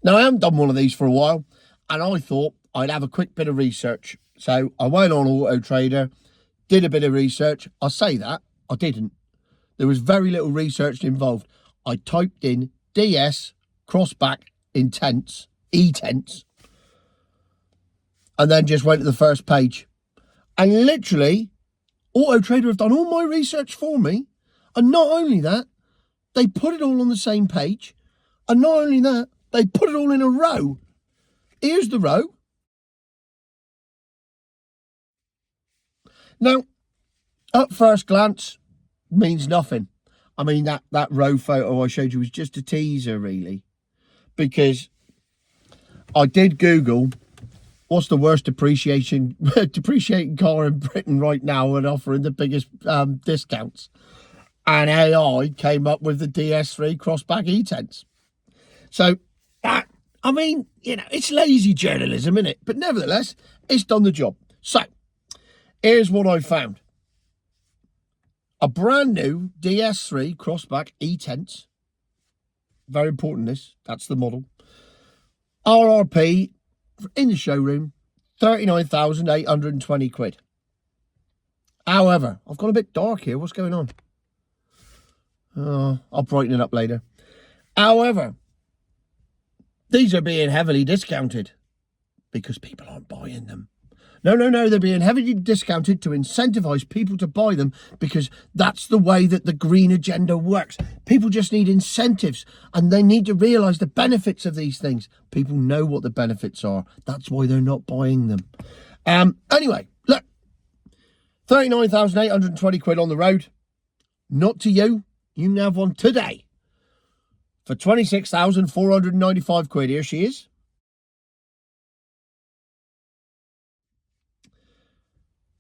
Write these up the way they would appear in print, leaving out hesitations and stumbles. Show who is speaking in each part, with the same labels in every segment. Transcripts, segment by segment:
Speaker 1: Now, I haven't done one of these for a while, and I thought I'd have a quick bit of research. So I went on Auto Trader, did a bit of research. I say that, I didn't. There was very little research involved. I typed in DS Crossback Intense, E-Tense, and then just went to the first page. And literally, Auto Trader have done all my research for me. And not only that, they put it all on the same page. And not only that, they put it all in a row. Here's the row. Now, at first glance, means nothing. I mean, that row photo I showed you was just a teaser, really. Because I did Google, what's the worst depreciating car in Britain right now and offering the biggest discounts? And AI came up with the DS3 Crossback E-Tense. So, that, I mean, you know, it's lazy journalism, isn't it? But nevertheless, it's done the job. So, here's what I found. A brand new DS3 Crossback E-Tense. Very important this. That's the model. RRP in the showroom, 39,820 quid. However, I've got a bit dark here. What's going on? I'll brighten it up later. However, these are being heavily discounted because people aren't buying them. No, they're being heavily discounted to incentivize people to buy them because that's the way that the green agenda works. People just need incentives and they need to realize the benefits of these things. People know what the benefits are. That's why they're not buying them. Anyway, look, 39,820 quid on the road. Not to you. You can have one today for 26,495 quid. Here she is.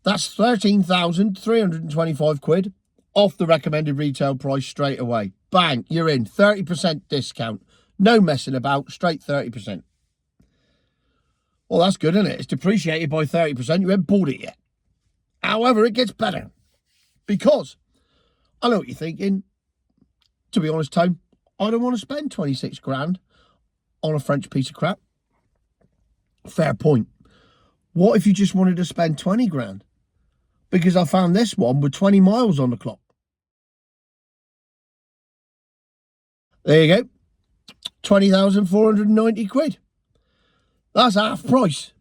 Speaker 1: That's 13,325 quid off the recommended retail price straight away. Bang, you're in. 30% discount. No messing about, straight 30%. Well, that's good, isn't it? It's depreciated by 30%. You haven't bought it yet. However, it gets better. Because, I know what you're thinking. To be honest, Tone, I don't want to spend 26 grand on a French piece of crap. Fair point. What if you just wanted to spend 20 grand? Because I found this one with 20 miles on the clock. There you go. 20,490 quid. That's half price.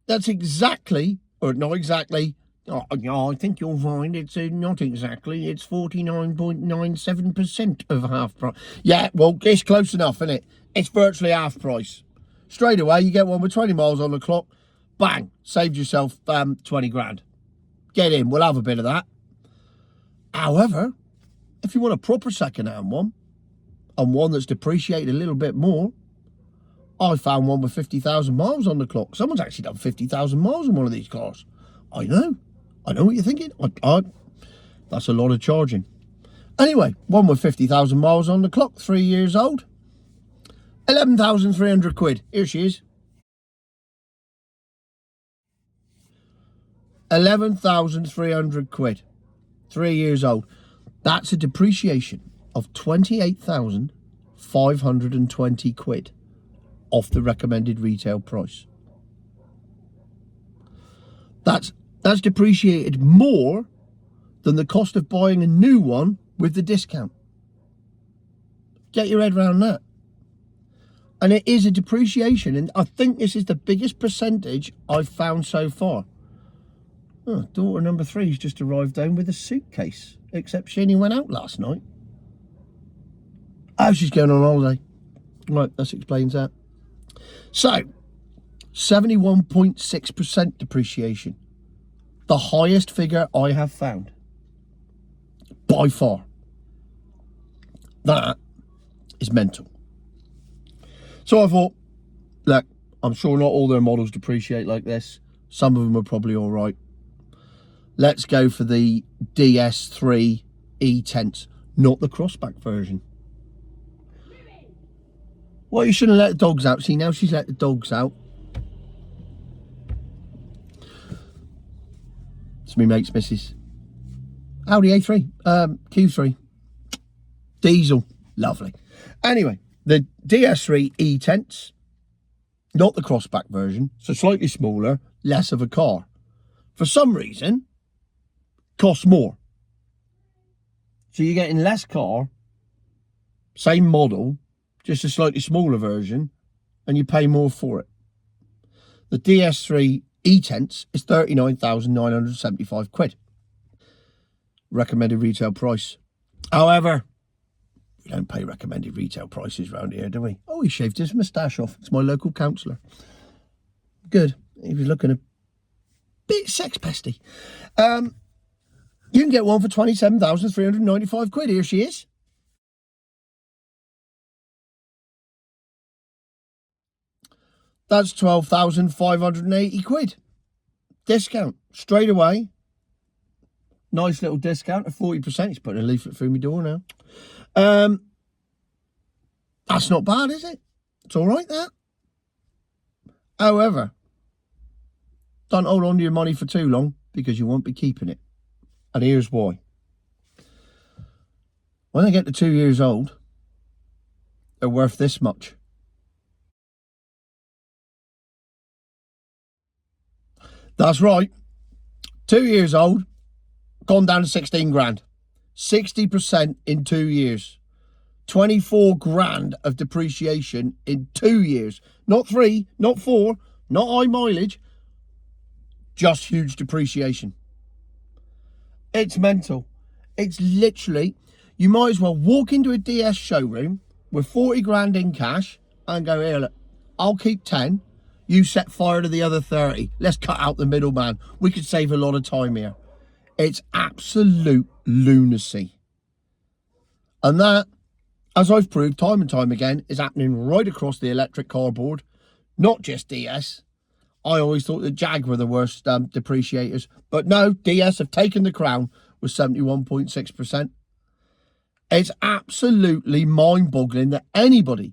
Speaker 1: That's exactly, or not exactly, oh, I think you'll find it's not exactly, it's 49.97% of half price. Yeah, well, it's close enough, isn't it? It's virtually half price. Straight away, you get one with 20 miles on the clock. Bang, saved yourself 20 grand. Get in, we'll have a bit of that. However, if you want a proper second-hand one, and one that's depreciated a little bit more, I found one with 50,000 miles on the clock. Someone's actually done 50,000 miles on one of these cars. I know what you're thinking. That's a lot of charging. Anyway, one with 50,000 miles on the clock, 3 years old. 11,300 quid. Here she is. 11,300 quid. 3 years old. That's a depreciation of 28,520 quid off the recommended retail price. That's depreciated more than the cost of buying a new one with the discount. Get your head around that. And it is a depreciation, and I think this is the biggest percentage I've found so far. Oh, daughter number 3's just arrived home with a suitcase, except she only went out last night. Oh, she's going on holiday. Right, that explains that. So, 71.6% depreciation. The highest figure I have found. By far. That is mental. So I thought, look, I'm sure not all their models depreciate like this. Some of them are probably all right. Let's go for the DS3 E-Tense, not the Crossback version. Well, you shouldn't let the dogs out. See, now she's let the dogs out. It's me mate's missus. Audi A3, Q3. Diesel, lovely. Anyway, the DS3 E-Tense, not the Crossback version, so slightly smaller, less of a car. For some reason, costs more. So you're getting less car, same model, just a slightly smaller version, and you pay more for it. The DS3 E-Tense is 39,975 quid. Recommended retail price. However, we don't pay recommended retail prices around here, do we? Oh, he shaved his moustache off. It's my local councillor. Good. He was looking a bit sex pesty. You can get one for 27,395 quid. Here she is. That's 12,580 quid. Discount straight away. Nice little discount of 40%. He's putting a leaflet through my door now. That's not bad, is it? It's all right, that. However, don't hold on to your money for too long because you won't be keeping it. And here's why. When they get to 2 years old, they're worth this much. That's right. 2 years old, gone down to 16 grand. 60% in 2 years. 24 grand of depreciation in 2 years. Not 3, not 4, not high mileage. Just huge depreciation. It's mental. It's literally, you might as well walk into a DS showroom with 40 grand in cash and go, here, look, I'll keep 10. You set fire to the other 30. Let's cut out the middleman. We could save a lot of time here. It's absolute lunacy. And that, as I've proved time and time again, is happening right across the electric car board. Not just DS. I always thought the Jag were the worst depreciators. But no, DS have taken the crown with 71.6%. It's absolutely mind-boggling that anybody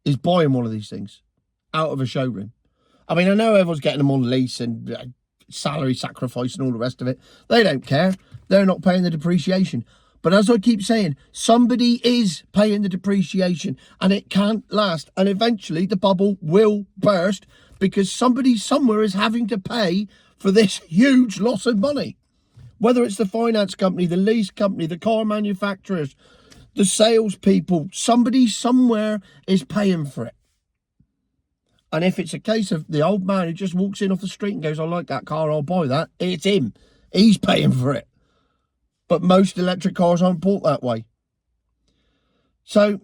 Speaker 1: is buying one of these things out of a showroom. I mean, I know everyone's getting them on lease and salary sacrifice and all the rest of it. They don't care. They're not paying the depreciation. But as I keep saying, somebody is paying the depreciation and it can't last. And eventually the bubble will burst because somebody somewhere is having to pay for this huge loss of money. Whether it's the finance company, the lease company, the car manufacturers, the salespeople, somebody somewhere is paying for it. And if it's a case of the old man who just walks in off the street and goes, I like that car, I'll buy that, it's him. He's paying for it. But most electric cars aren't bought that way. So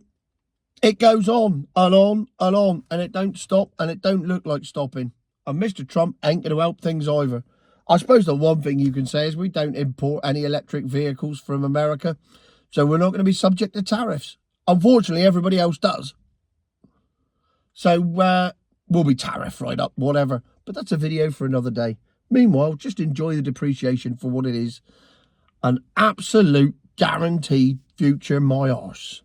Speaker 1: it goes on and on and on, and it don't stop, and it don't look like stopping. And Mr. Trump ain't going to help things either. I suppose the one thing you can say is we don't import any electric vehicles from America, so we're not going to be subject to tariffs. Unfortunately, everybody else does. So we'll be tariffed right up, whatever. But that's a video for another day. Meanwhile, just enjoy the depreciation for what it is. An absolute guaranteed future my arse.